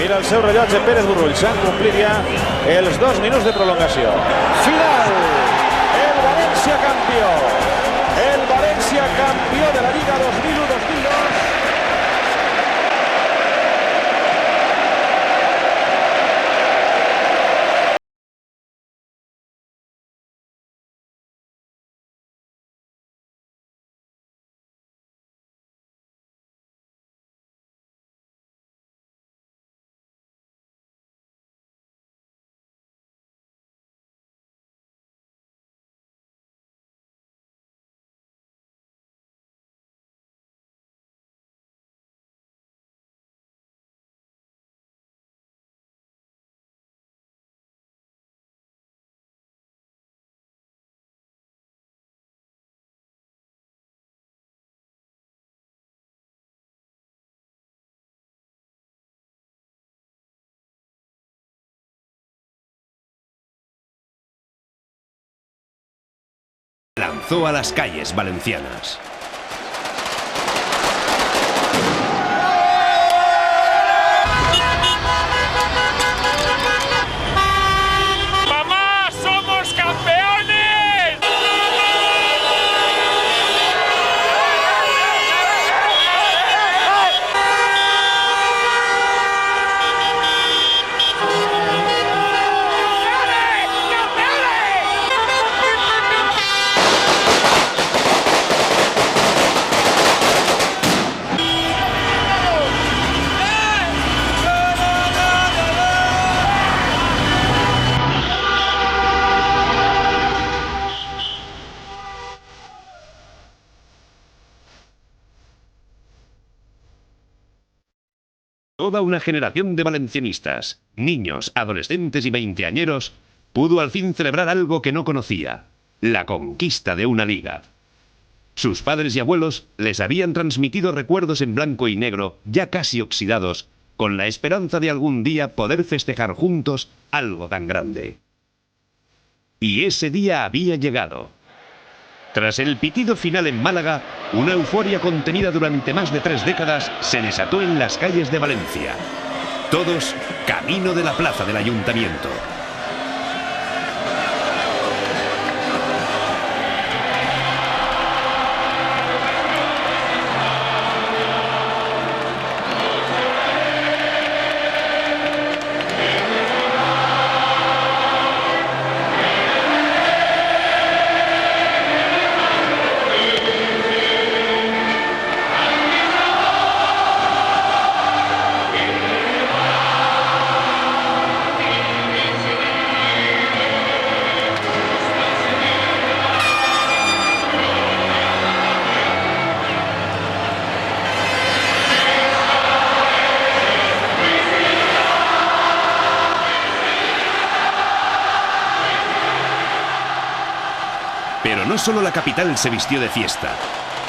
Mira el seu rellotge Pérez Burrull. S'han complit ja els 2 minuts de prolongació. Final! El València campió! El València campió de la Lliga 2001-2002. Lanzó a las calles valencianas. ¡Mamá, somos campeones! Toda una generación de valencianistas, niños, adolescentes y veinteañeros, pudo al fin celebrar algo que no conocía: la conquista de una liga. Sus padres y abuelos les habían transmitido recuerdos en blanco y negro, ya casi oxidados, con la esperanza de algún día poder festejar juntos algo tan grande. Y ese día había llegado. Tras el pitido final en Málaga, una euforia contenida durante más de 3 décadas se desató en las calles de Valencia. Todos camino de la plaza del Ayuntamiento. Pero no solo la capital se vistió de fiesta.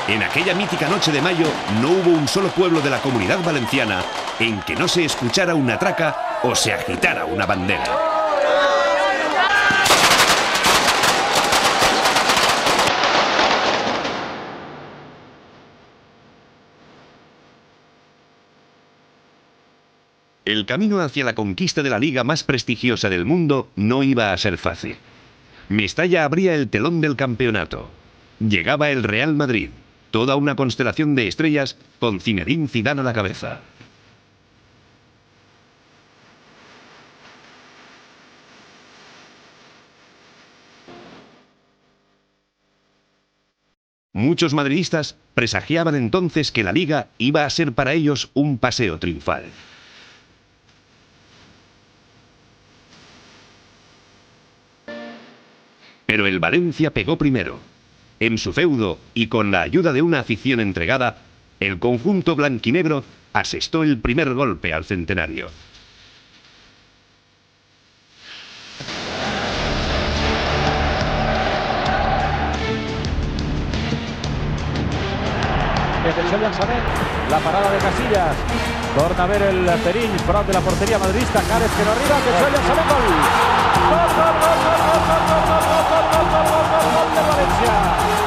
En aquella mítica noche de mayo no hubo un solo pueblo de la Comunidad Valenciana en que no se escuchara una traca o se agitara una bandera. El camino hacia la conquista de la liga más prestigiosa del mundo no iba a ser fácil. Mestalla abría el telón del campeonato. Llegaba el Real Madrid, toda una constelación de estrellas con Zinedine Zidane a la cabeza. Muchos madridistas presagiaban entonces que la liga iba a ser para ellos un paseo triunfal. Pero el Valencia pegó primero. En su feudo, y con la ayuda de una afición entregada, el conjunto blanquinegro asestó el primer golpe al centenario. Atenció llançament, la parada de Casillas. Torna a ver el perill prop de la porteria madridista. Cares que no arriba, atenció llançament, gol! Gol, gol, gol, gol, gol, gol, gol, gol, gol, gol, gol, gol, gol del València!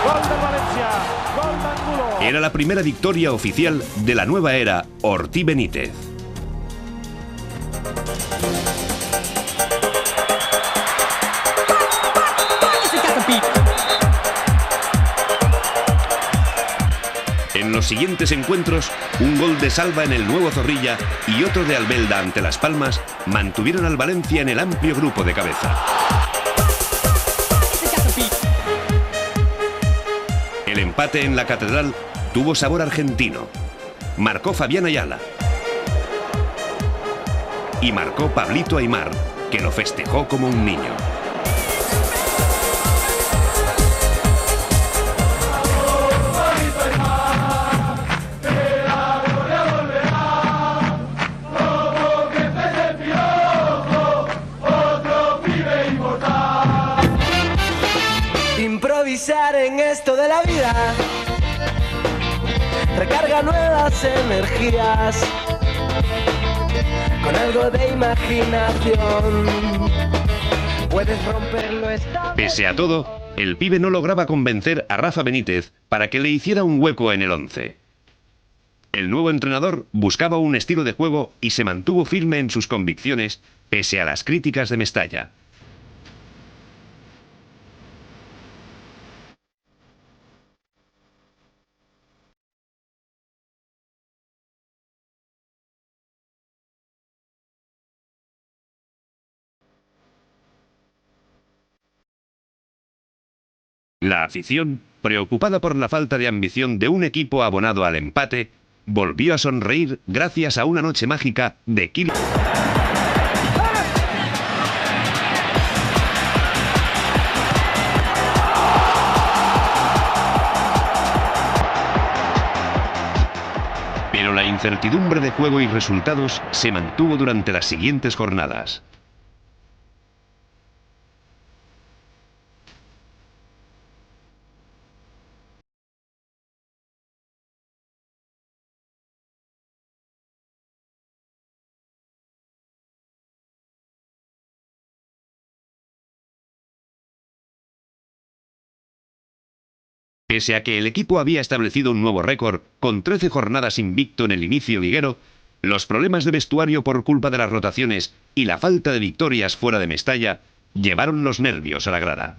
Gol del València! Gol d'Angulo! Era la primera victoria oficial de la nueva era Ortí Benítez. siguientes encuentros, un gol de Salva en el Nuevo Zorrilla y otro de Albelda ante Las Palmas mantuvieron al Valencia en el amplio grupo de cabeza. El empate en la Catedral tuvo sabor argentino. Marcó Fabián Ayala. Y marcó Pablito Aimar, que lo festejó como un niño. Improvisar en esto de la vida recarga nuevas energías con algo de imaginación. Puedes romperlo esta. Pese a todo, el pibe no lograba convencer a Rafa Benítez para que le hiciera un hueco en el 11. El nuevo entrenador buscaba un estilo de juego y se mantuvo firme en sus convicciones pese a las críticas de Mestalla. La afición, preocupada por la falta de ambición de un equipo abonado al empate, volvió a sonreír gracias a una noche mágica de Kylian. Pero la incertidumbre de juego y resultados se mantuvo durante las siguientes jornadas. Pese a que el equipo había establecido un nuevo récord, con 13 jornadas invicto en el inicio liguero, los problemas de vestuario por culpa de las rotaciones y la falta de victorias fuera de Mestalla llevaron los nervios a la grada.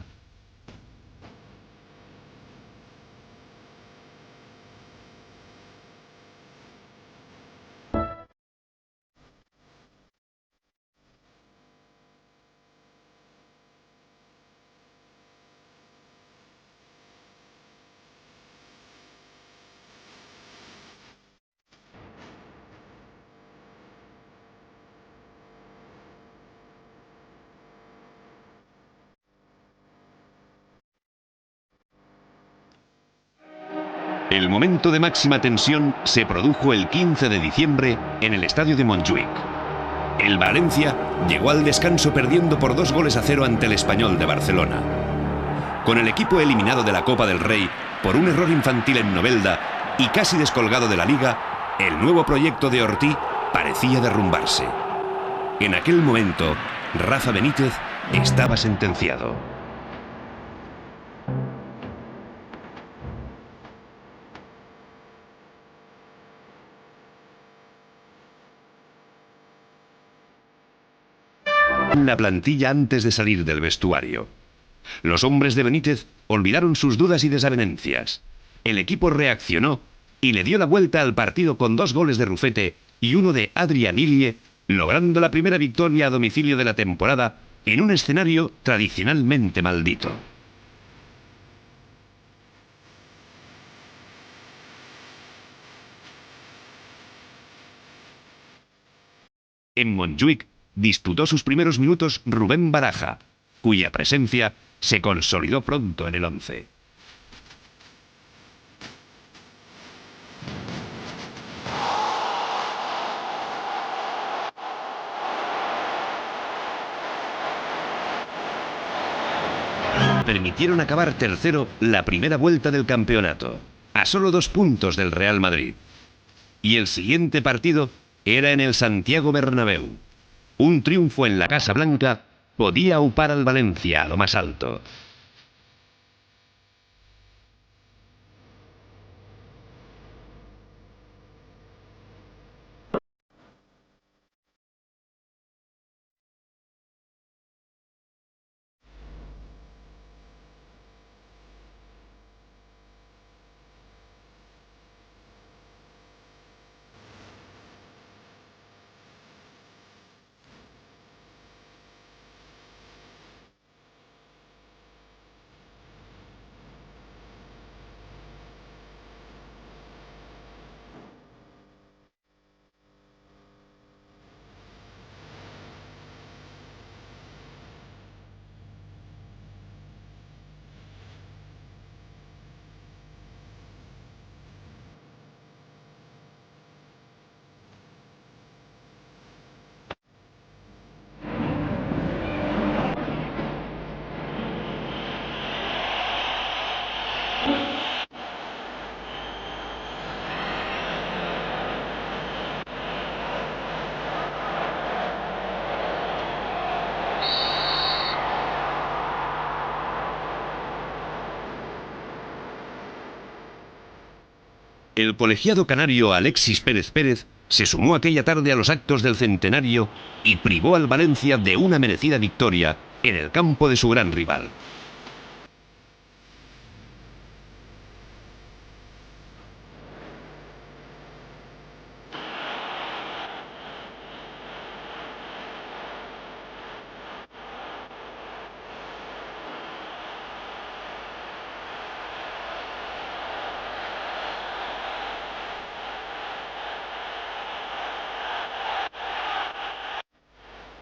El momento de máxima tensión se produjo el 15 de diciembre en el estadio de Montjuïc. El Valencia llegó al descanso perdiendo por 2-0 ante el Español de Barcelona. Con el equipo eliminado de la Copa del Rey por un error infantil en Novelda y casi descolgado de la Liga, el nuevo proyecto de Ortí parecía derrumbarse. En aquel momento, Rafa Benítez estaba sentenciado. La plantilla antes de salir del vestuario. Los hombres de Benítez olvidaron sus dudas y desavenencias. El equipo reaccionó y le dio la vuelta al partido con 2 goles de Rufete y uno de Adrián Ilie, logrando la primera victoria a domicilio de la temporada en un escenario tradicionalmente maldito. En Montjuïc disputó sus primeros minutos Rubén Baraja, cuya presencia se consolidó pronto en el 11. Permitieron acabar tercero la primera vuelta del campeonato, a solo 2 puntos del Real Madrid. Y el siguiente partido era en el Santiago Bernabéu. Un triunfo en la Casa Blanca podía aupar al Valencia a lo más alto. El colegiado canario Alexis Pérez Pérez se sumó aquella tarde a los actos del centenario y privó al Valencia de una merecida victoria en el campo de su gran rival.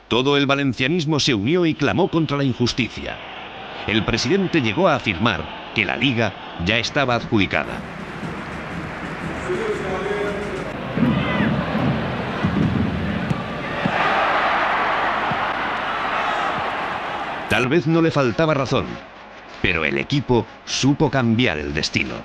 Todo el valencianismo se unió y clamó contra la injusticia. El presidente llegó a afirmar que la liga ya estaba adjudicada. Tal vez no le faltaba razón, pero el equipo supo cambiar el destino.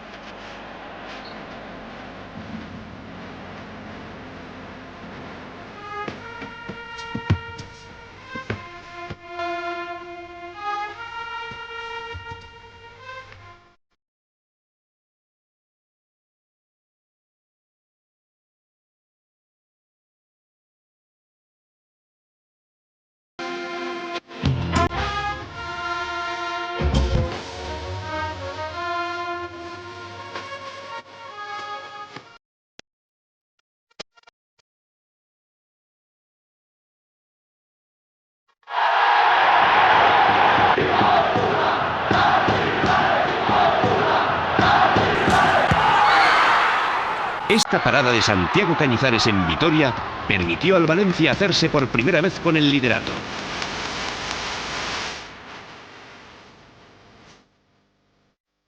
Esta parada de Santiago Cañizares en Vitoria permitió al Valencia hacerse por primera vez con el liderato.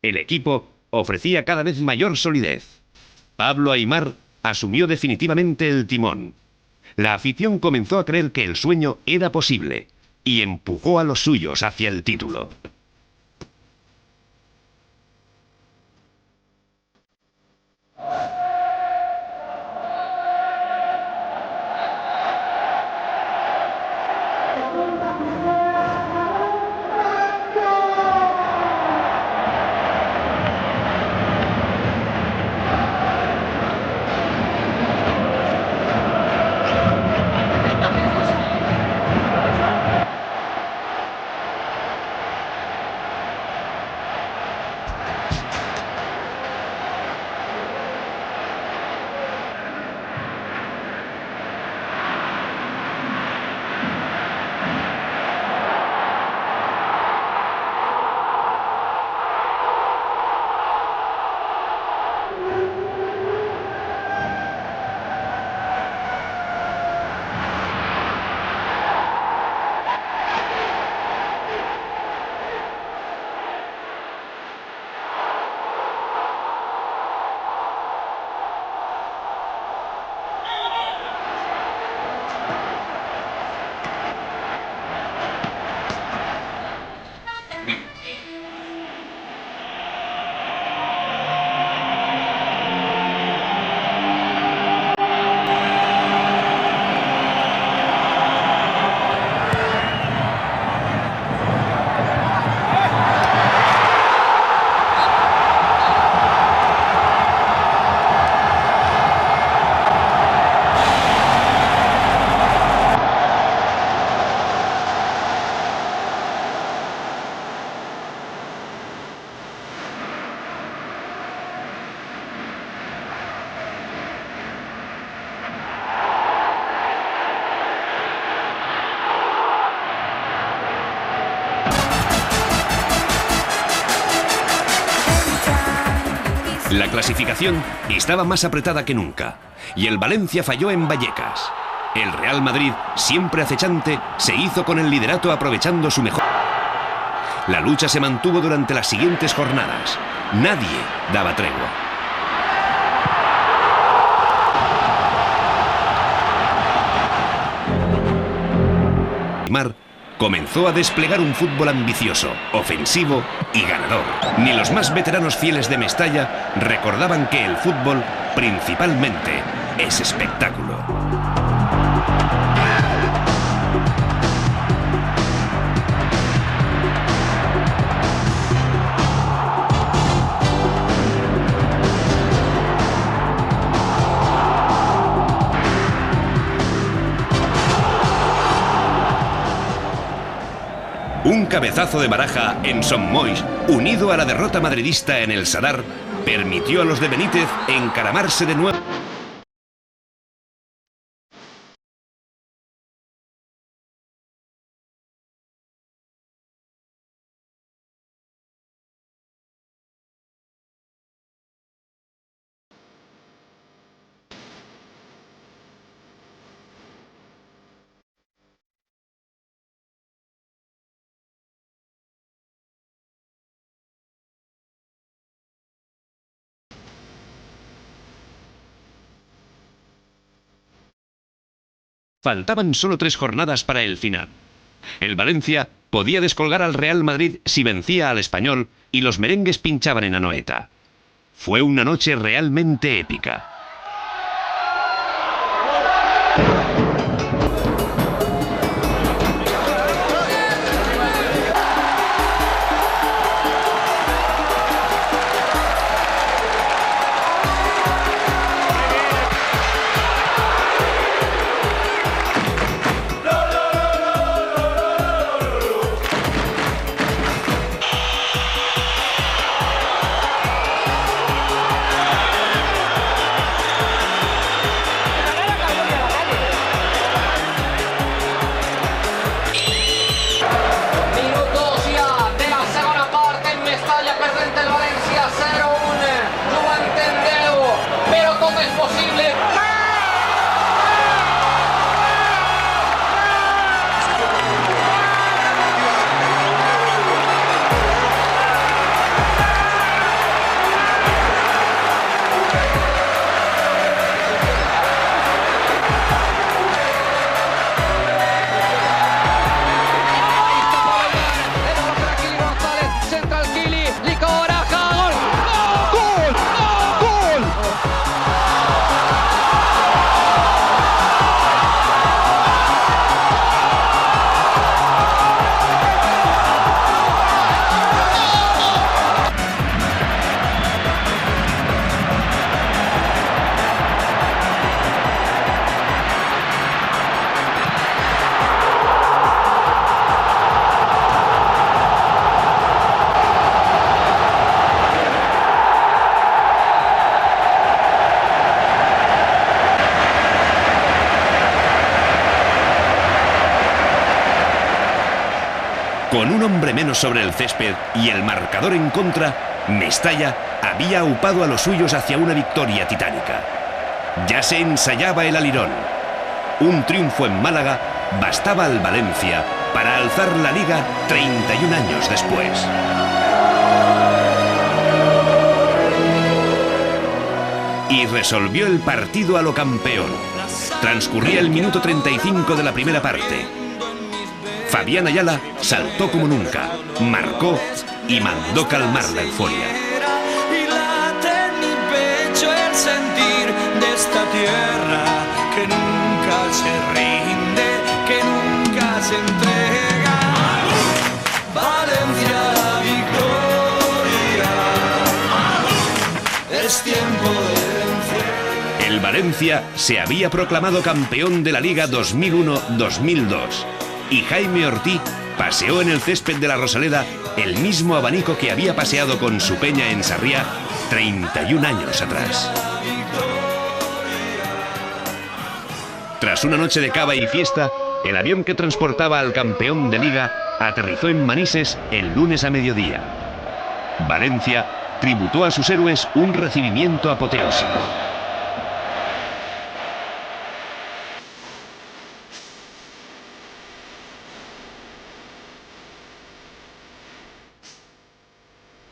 El equipo ofrecía cada vez mayor solidez. Pablo Aimar asumió definitivamente el timón. La afición comenzó a creer que el sueño era posible y empujó a los suyos hacia el título. La clasificación estaba más apretada que nunca y el Valencia falló en Vallecas. El Real Madrid, siempre acechante, se hizo con el liderato aprovechando su mejor. La lucha se mantuvo durante las siguientes jornadas. Nadie daba tregua. Aimar comenzó a desplegar un fútbol ambicioso, ofensivo y ganador. Ni los más veteranos fieles de Mestalla recordaban que el fútbol, principalmente, es espectáculo. Un cabezazo de Baraja en Son Moix, unido a la derrota madridista en el Sadar, permitió a los de Benítez encaramarse de nuevo. Faltaban solo 3 jornadas para el final. El Valencia podía descolgar al Real Madrid si vencía al Español y los merengues pinchaban en Anoeta. Fue una noche realmente épica. Con un hombre menos sobre el césped y el marcador en contra, Mestalla había aupado a los suyos hacia una victoria titánica. Ya se ensayaba el alirón. Un triunfo en Málaga bastaba al Valencia para alzar la Liga 31 años después. Y resolvió el partido a lo campeón. Transcurría el minuto 35 de la primera parte. Fabián Ayala saltó como nunca, marcó y mandó calmar la euforia. Y late en mi pecho el sentir de esta tierra que nunca se rinde, que nunca se entrega. Valencia, la victoria. Es tiempo de vencer. El Valencia se había proclamado campeón de la Liga 2001-2002. Y Jaime Ortí paseó en el césped de la Rosaleda el mismo abanico que había paseado con su peña en Sarriá 31 años atrás. Tras una noche de cava y fiesta, el avión que transportaba al campeón de Liga aterrizó en Manises el lunes a mediodía. Valencia tributó a sus héroes un recibimiento apoteósico.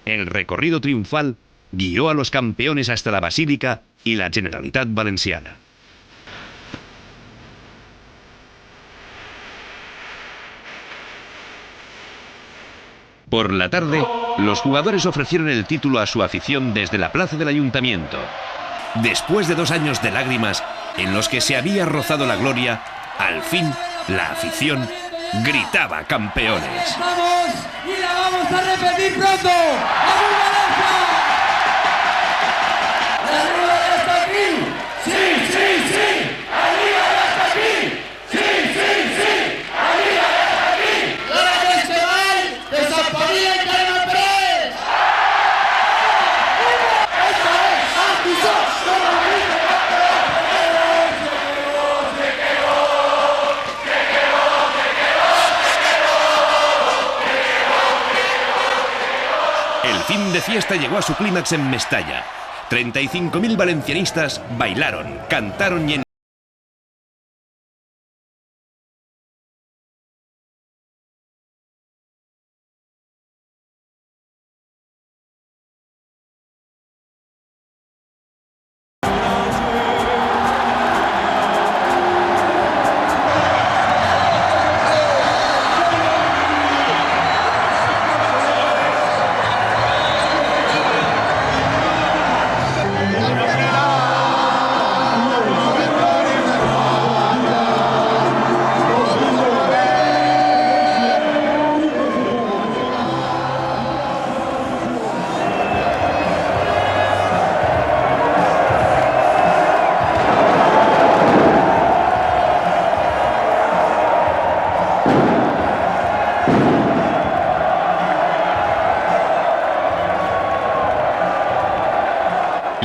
El recorrido triunfal guió a los campeones hasta la Basílica y la Generalitat Valenciana. Por la tarde, los jugadores ofrecieron el título a su afición desde la plaza del Ayuntamiento. Después de 2 años de lágrimas en los que se había rozado la gloria, al fin la afición gritaba campeones. ¡Vamos! ¡Y la vamos a repetir pronto! ¡Arriba Valencia! ¡La Liga ya está aquí! ¡Sí, sí, sí! ¡La Liga ya está aquí! ¡Sí, sí, sí! ¡La Liga ya está aquí! ¡La Valencia! El fin de fiesta llegó a su clímax en Mestalla. 35.000 valencianistas bailaron, cantaron y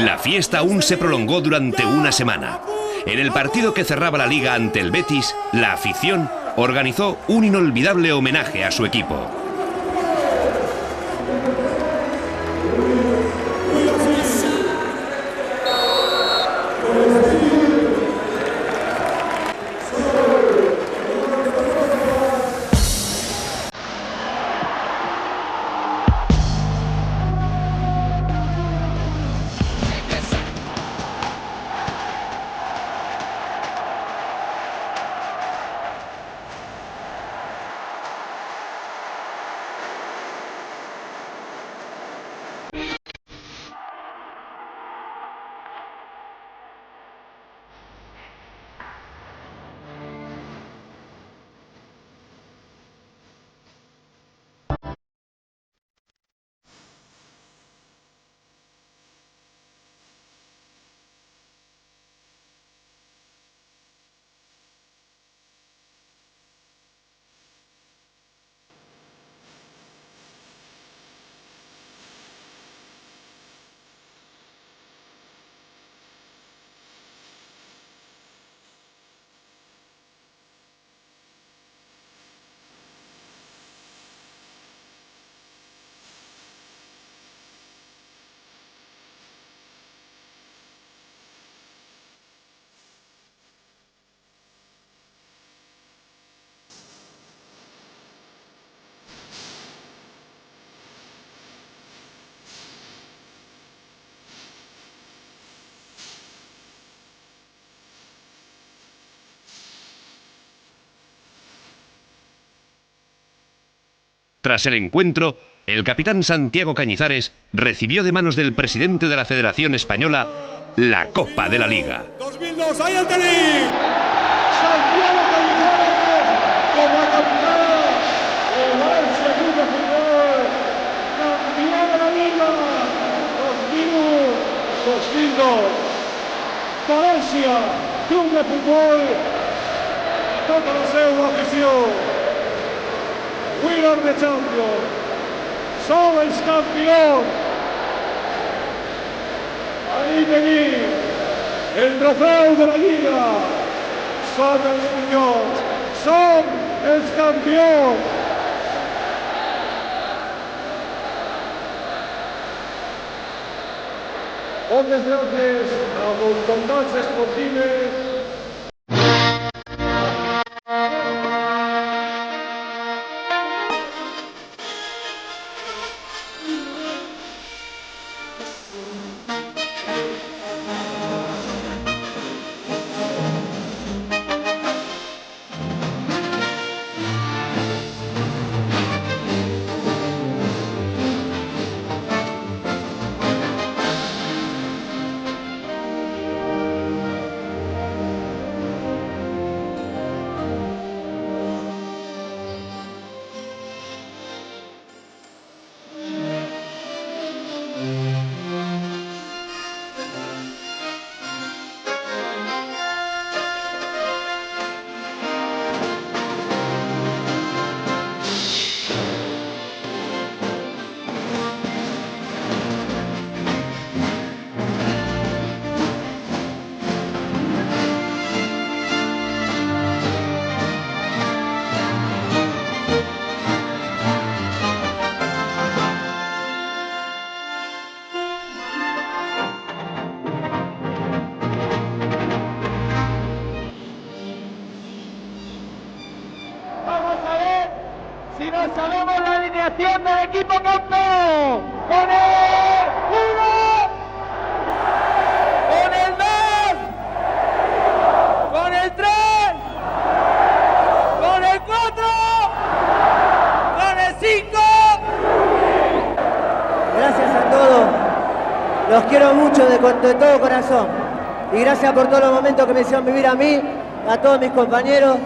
la fiesta aún se prolongó durante una semana. En el partido que cerraba la liga ante el Betis, la afición organizó un inolvidable homenaje a su equipo. Tras el encuentro, el capitán Santiago Cañizares recibió de manos del presidente de la Federación Española la Copa de la Liga. 2002, ahí el tenis. Santiago Cañizares como capitán del Valencia Club de Fútbol, campeón de la Liga 2001-2002. Valencia Club de Fútbol, tota la seva afició. We are the champions. Som els campions. Ahí tenim el trofeu de la Lliga. Som els millors. Som els campions. Moltes gràcies a Voluntats Esportives. si no sabemos la alineación del equipo campeón. Con el 1, con el 2, con el 3, con el 4, con el 5. Gracias a todos, los quiero mucho de todo corazón y gracias por todos los momentos que me hicieron vivir a mí, a todos mis compañeros,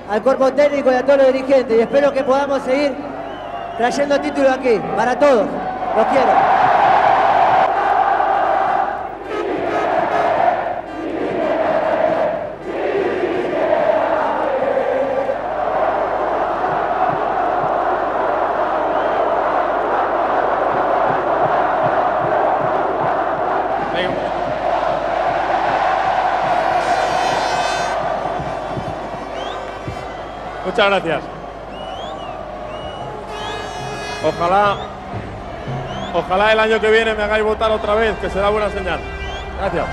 al cuerpo técnico y a todos los dirigentes y espero que podamos seguir trayendo títulos aquí, para todos, los quiero. Muchas gracias. Ojalá el año que viene me hagáis votar otra vez, que será buena señal. Gracias.